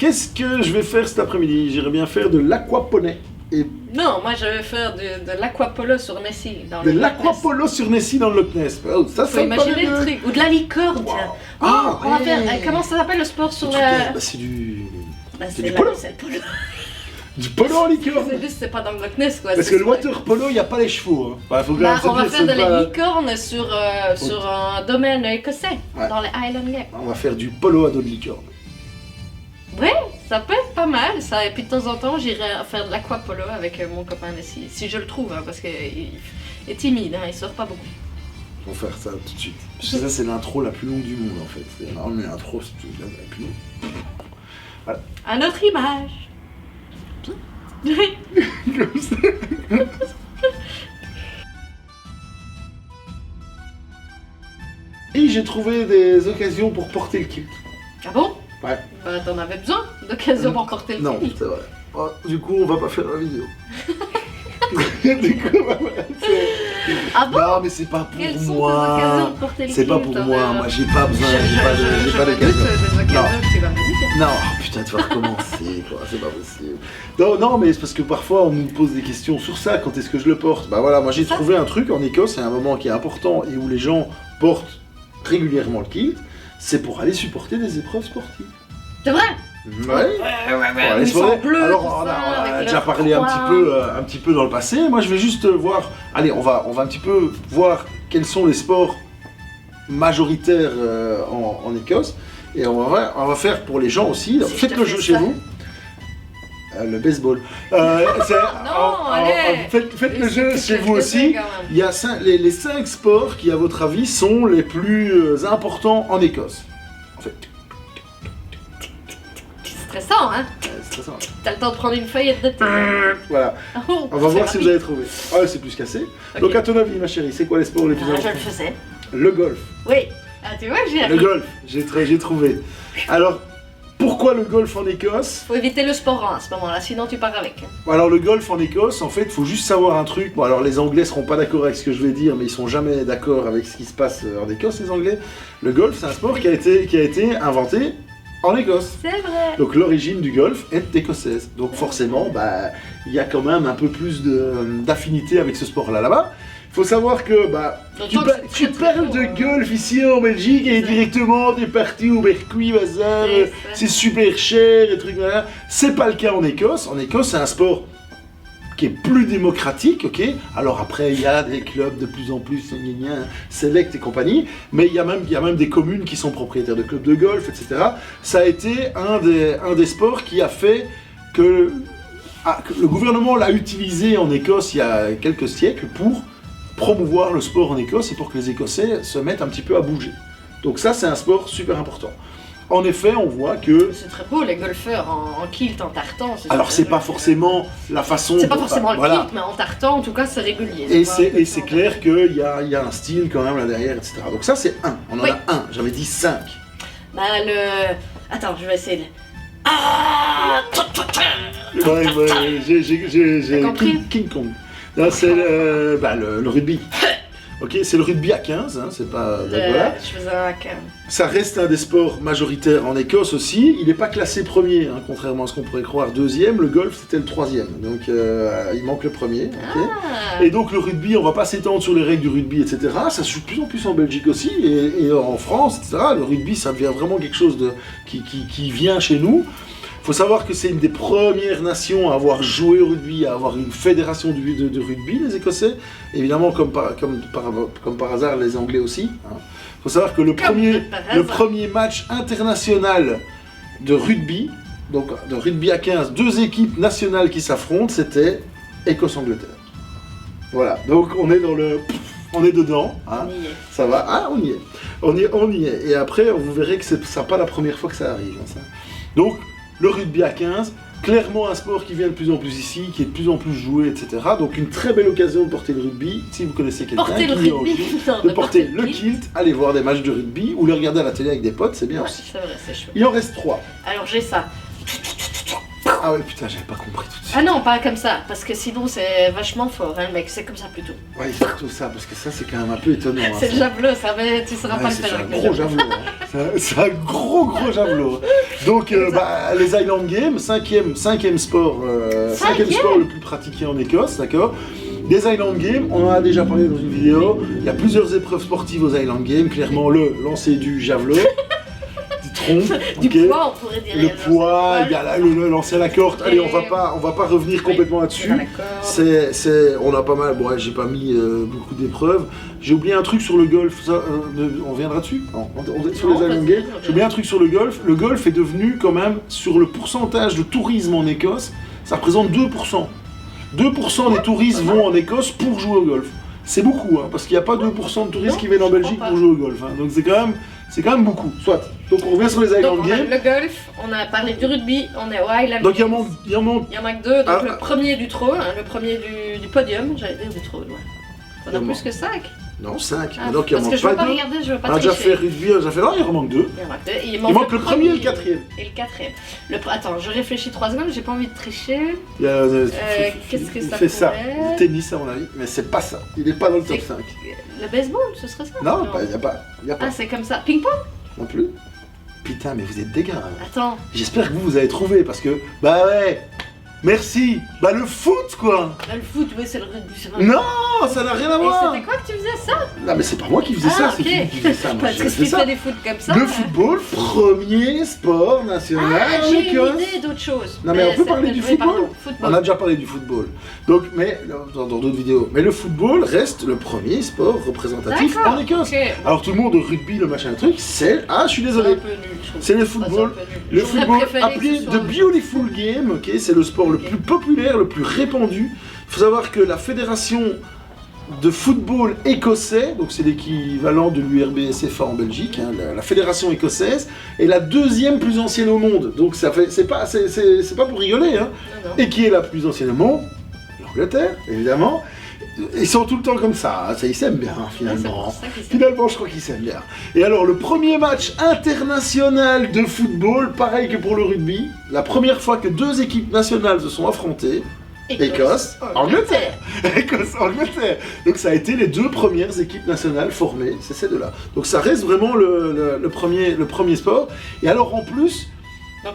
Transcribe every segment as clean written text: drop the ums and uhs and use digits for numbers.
qu'est-ce que je vais faire cet après-midi? J'irai bien faire de l'aquaponie. Et Non, moi je vais faire de l'aquapolo sur Nessie. Dans de le Loch Ness. l'aquapolo sur Nessie dans le Loch Ness. Oh, ça Faut imaginer le paraît truc. Ou de la licorne, tiens. Wow. Ah, On va ouais. faire. Comment ça s'appelle le sport sur la. Bah, c'est du... Bah, c'est du polo. C'est le polo. Du polo en licorne. C'est juste, c'est pas dans le Loch Ness quoi. Parce c'est que le sur- water polo, il n'y a pas les chevaux. Hein. Bah, faut quand Bah, même se on va dire, faire de c'est la pas- licorne sur un domaine écossais, Ouais. dans les Highland Games. On va faire du polo à dos de licorne. Ouais, ça peut être pas mal ça. Et puis de temps en temps, j'irai faire de l'aquapolo avec mon copain Nessie. Si je le trouve, hein, parce qu'il est timide, hein, il sort pas beaucoup. On va faire ça tout de suite. Parce que ça, c'est l'intro la plus longue du monde en fait. C'est vraiment l'intro, c'est la plus longue. À notre image. Comme ça. Et j'ai trouvé des occasions pour porter le kilt. Ah bon? Ouais. Bah t'en avais besoin d'occasion pour porter le Non, kilt. c'est vrai. Oh, du coup, on va pas faire la vidéo. Du coup, Ah bon? non, mais c'est pas pour Quelles sont tes moi. occasions de porter le C'est pas kilt, pour moi. Moi, j'ai pas besoin. Je J'ai pas me doute d'occasion. des occasions que tu vas me dire. Non, oh, putain, tu vas recommencer, quoi, c'est pas possible. Non, mais c'est parce que parfois on nous pose des questions sur ça, quand est-ce que je le porte? Bah voilà, moi j'ai Ça, trouvé un truc en Écosse, c'est un moment qui est important et où les gens portent régulièrement le kilt, c'est pour aller supporter des épreuves sportives. C'est vrai? Ouais. Ils c'est sont vrai. bleus, Alors tout on ça, a avec déjà leur parlé croix. un petit peu dans le passé, moi je vais juste voir, allez on va un petit peu voir quels sont les sports majoritaires en Écosse, et on va faire pour les gens aussi, Si je faites te le fais jeu chez ça. vous. Le baseball. Faites le jeu chez vous aussi. Il y a les 5 sports qui, à votre avis, sont les plus importants en Écosse. En fait, C'est stressant, hein? c'est stressant. T'as le temps de prendre une feuille et de noter. Voilà. Oh, On va c'est voir si vous rapide. avez trouvé. Ah, c'est plus cassé. Ok. Donc, à ton avis, ma chérie, c'est quoi les sports les plus Ah, je importants? le faisais. Le golf. Oui. Ah, tu vois que j'y Le arrive. golf, j'ai trouvé. Alors, pourquoi le golf en Écosse? Faut éviter le sport à ce moment-là, sinon tu pars avec. Alors le golf en Écosse, en fait, faut juste savoir un truc. Bon, alors les Anglais seront pas d'accord avec ce que je vais dire, mais ils sont jamais d'accord avec ce qui se passe en Écosse, les Anglais. Le golf, c'est un sport qui a été inventé en Écosse. C'est vrai. Donc l'origine du golf est écossaise. Donc forcément, bah, il y a quand même un peu plus d'affinité avec ce sport-là là-bas. Faut savoir que bah, tu D'autant que c'est très, très parles beau, de hein. golf ici en Belgique et directement t'es parti au Bercuy, bazar, C'est ça. c'est super cher et trucs voilà. C'est pas le cas en Écosse. En Écosse, c'est un sport qui est plus démocratique, ok. Alors après, il y a des clubs de plus en plus, select et compagnie, mais il y a même des communes qui sont propriétaires de clubs de golf, etc. Ça a été un des sports qui a fait que le gouvernement l'a utilisé en Écosse il y a quelques siècles pour promouvoir le sport en Écosse et pour que les Écossais se mettent un petit peu à bouger. Donc ça, c'est un sport super important. En effet, on voit que... C'est très beau, les golfeurs en kilt, en tartan. Alors, c'est pas forcément la façon... C'est pas forcément le voilà. kilt, mais en tartan, en tout cas, c'est régulier. Et pas- c'est clair qu'il y a un style quand même là derrière, etc. Donc ça, c'est un. On en Oui. a un. J'avais dit 5. Bah, le. Attends, je vais essayer de. Ah Ouais, j'ai T'as compris King Kong. Là, c'est le rugby. Ok, c'est le rugby à 15, hein, c'est pas... Voilà. Je faisais un cam. Ça reste un des sports majoritaires en Écosse aussi. Il n'est pas classé premier, hein, contrairement à ce qu'on pourrait croire. Deuxième, le golf c'était le troisième. Donc il manque le premier. ok. Ah. Et donc le rugby, on va pas s'étendre sur les règles du rugby, etc. Ça se joue de plus en plus en Belgique aussi et en France, etc. Le rugby, ça devient vraiment quelque chose qui vient chez nous. Il faut savoir que c'est une des premières nations à avoir joué au rugby, à avoir une fédération de rugby, les Écossais. Évidemment, comme par hasard, les Anglais aussi. Il faut savoir que le premier match international de rugby, donc de rugby à 15, 2 équipes nationales qui s'affrontent, c'était Écosse-Angleterre. Voilà, donc on est dedans, hein. On y est. Ça va, ah on y est. On y est. Et après, vous verrez que c'est pas la première fois que ça arrive. Hein, ça. Donc, le rugby à 15, clairement un sport qui vient de plus en plus ici, qui est de plus en plus joué, etc. Donc une très belle occasion de porter le rugby, si vous connaissez quelqu'un Porter le qui est en rugby, kilt, non, de porter le kilt, aller voir des matchs de rugby ou les regarder à la télé avec des potes, c'est bien Ouais, aussi. c'est vrai, c'est chouette. Il en reste 3. Alors j'ai ça. Ah ouais, putain, j'avais pas compris tout de suite. Ah non, pas comme ça, parce que sinon c'est vachement fort, hein, mec, c'est comme ça plutôt. Ouais, c'est plutôt ça, parce que ça, c'est quand même un peu étonnant. Hein, C'est le ça. javelot, ça, mais tu sauras Ouais, pas le c'est faire un avec le gros javelot. javelot. Hein. C'est un gros javelot. Donc, les Island Games, cinquième sport, cinquième sport le plus pratiqué en Écosse, d'accord. Les Island Games, on en a déjà parlé dans une vidéo. Il y a plusieurs épreuves sportives aux Island Games. Clairement, le lancer du javelot, du tronc, Du poids, on pourrait dire. le poids, il y a le lancer à la corde. Allez, on va pas revenir complètement là-dessus. On a pas mal. Bon, ouais, j'ai pas mis beaucoup d'épreuves. J'ai oublié un truc sur le golf. Ça, on reviendra dessus. Non, sur les Island Games. J'ai oublié un truc sur le golf. Le golf est devenu quand même sur le pourcentage de tourisme en Écosse. Ça représente 2%. 2% des touristes vont en Écosse pour jouer au golf. C'est beaucoup, hein, parce qu'il n'y a pas 2% de touristes qui viennent en Belgique pour jouer au golf. Hein, donc c'est quand même beaucoup. Soit. Donc on revient sur les Island Games. Le golf, on a parlé du rugby, on est au Highland. Donc il y en manque deux. Donc le premier du trône, le premier du podium, j'allais dire du trône. Ouais. On a plus que 5. Non, 5. Ah, donc il parce que je veux pas regarder, je veux pas tricher. On a déjà fait rugby, on a déjà fait non, il en manque 2. Il manque le premier et le quatrième. Et le quatrième. Attends, je réfléchis 3 secondes, j'ai pas envie de tricher. Qu'est-ce que ça fait ça, pourrait... du tennis à mon avis, mais c'est pas ça. Il est pas dans le top 5. Le baseball, ce serait ça? Non, il n'y a pas. Ah, c'est comme ça. Ping-pong? Non plus. Putain, mais vous êtes des gars. Attends. J'espère que vous avez trouvé, parce que, bah ouais. Merci. Bah le foot quoi. Le foot, oui, c'est le rugby. Non, ça n'a rien à voir. C'était quoi que tu faisais ça? Non mais c'est pas moi qui faisais ça, c'est okay. qui faisait ça. Moi, parce que tu fais des foot comme ça. Le football, premier sport national en Écosse. J'ai une idée d'autre chose. Non mais on peut parler du football. Football. On a déjà parlé du football. Donc, mais dans d'autres vidéos. Mais le football reste le premier sport représentatif en Écosse. Okay. Alors tout le monde, le rugby, le machin, le truc, c'est... Ah, je suis désolé. C'est le football. Le football appelé The Beautiful Game, ok, c'est le sport le plus populaire, le plus répandu. Il faut savoir que la fédération de football écossais, donc c'est l'équivalent de l'URBSFA en Belgique, hein, la fédération écossaise, est la deuxième plus ancienne au monde. Donc ça fait, c'est pas pour rigoler, hein. Non. Et qui est la plus ancienne au monde? L'Angleterre, évidemment. Ils sont tout le temps comme ça, hein. Ça ils s'aiment bien, hein, finalement. Finalement, je crois qu'ils s'aiment bien. Et alors, le premier match international de football, pareil que pour le rugby, la première fois que 2 équipes nationales se sont affrontées, Écosse, Angleterre. Écosse, Angleterre. Donc ça a été les 2 premières équipes nationales formées, c'est ces 2-là. Donc ça reste vraiment le premier sport. Et alors en plus,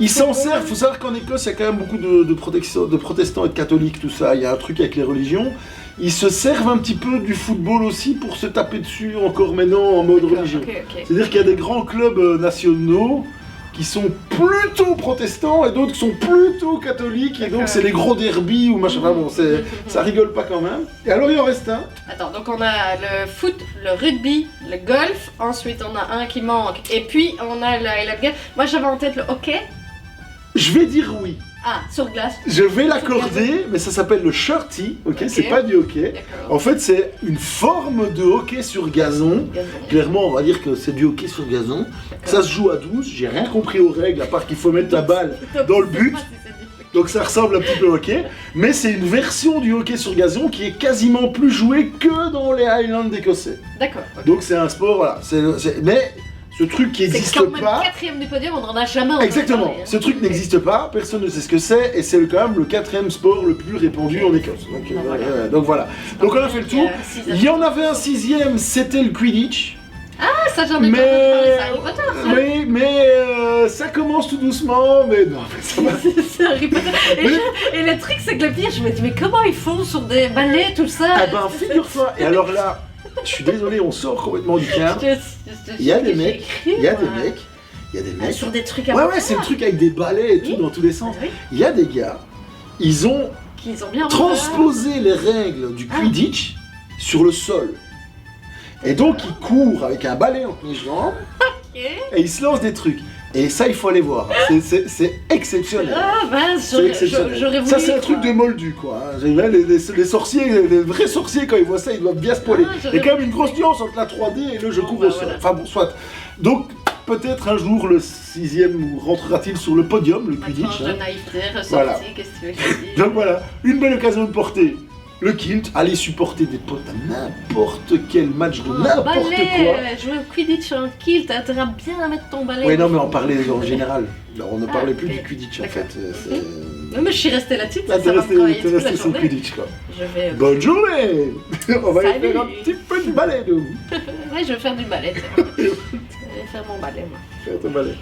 ils s'en servent. Il faut savoir qu'en Écosse, il y a quand même beaucoup de protestants et de catholiques, tout ça. Il y a un truc avec les religions. Ils se servent un petit peu du football aussi pour se taper dessus encore maintenant en mode religion. C'est-à-dire qu'il y a des grands clubs nationaux qui sont plutôt protestants et d'autres qui sont plutôt catholiques, et donc c'est les gros derbies ou machin. Enfin bon, ça rigole pas quand même. Et alors il en reste un. Attends, donc on a le foot, le rugby, le golf, ensuite on a un qui manque, et puis on a la game. Moi j'avais en tête le hockey. Je vais dire oui. Ah, sur glace. Je vais l'accorder, mais ça s'appelle le shirty, ok, c'est pas du hockey. En fait, c'est une forme de hockey sur gazon. Clairement, on va dire que c'est du hockey sur gazon. Ça se joue à 12, j'ai rien compris aux règles, à part qu'il faut mettre ta balle dans le but. Donc ça ressemble un petit peu au hockey, mais c'est une version du hockey sur gazon qui est quasiment plus jouée que dans les Highlands écossais. D'accord. Donc c'est un sport, voilà. Mais ce truc qui n'existe pas... C'est quand même 4ème du podium, on n'en a jamais entendu. Exactement, parler, hein. Ce truc n'existe pas, personne ne sait ce que c'est, et c'est quand même le 4ème sport le plus répandu en Écosse. Donc voilà. Donc on a fait le tour. Il y en avait un 6ème, c'était le Quidditch. Ah, ça j'en ai pas entendu parler, c'est Harry Potter ça. Oui, mais ça commence tout doucement, mais non, mais ça va. C'est Harry Potter. Et le truc c'est que le pire, je me dis mais comment ils font sur des balais, tout ça? Ah ben figure-toi, et alors là, je suis désolé, on sort complètement du cadre. Il y a des mecs, sur des trucs à ouais, c'est le truc avec des balais et tout dans tous les sens. Il y a des gars, ils ont bien transposé les règles du Quidditch sur le sol. Et donc ils courent avec un balai entre les jambes et ils se lancent des trucs. Et ça, il faut aller voir. C'est exceptionnel. Ah mince, j'aurais voulu. Ça, c'est un truc de moldu, quoi. Les sorciers, les vrais sorciers, quand ils voient ça, ils doivent bien spoiler. Il y a quand même une grosse nuance entre la 3D et le je cours au sol. Enfin bon, soit. Donc, peut-être un jour, le 6ème rentrera-t-il sur le podium, le Quidditch. De naïveté, ressorti, voilà. Qu'est-ce que tu veux que je dise? Donc voilà, une belle occasion de porter le kilt, aller supporter des potes à n'importe quel match de n'importe quoi. Jouer au Quidditch en kilt, t'as intérêt à bien mettre ton balai. Oui, non, mais on parlait en général. Alors, on ne parlait plus du Quidditch en fait. Non, mais je suis restée là-dessus, Là, ça t'es va me resté, travailler t'es toute la resté sur le journée. Quidditch, quoi. Je vais... Bonne journée. On va aller Salut. faire un petit peu de ballet, nous. Ouais, je vais faire du ballet, tiens. Je vais faire mon ballet, moi. Fais ton ballet.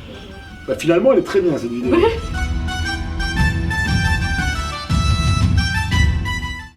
Bah, finalement, elle est très bien, cette vidéo. Ouais.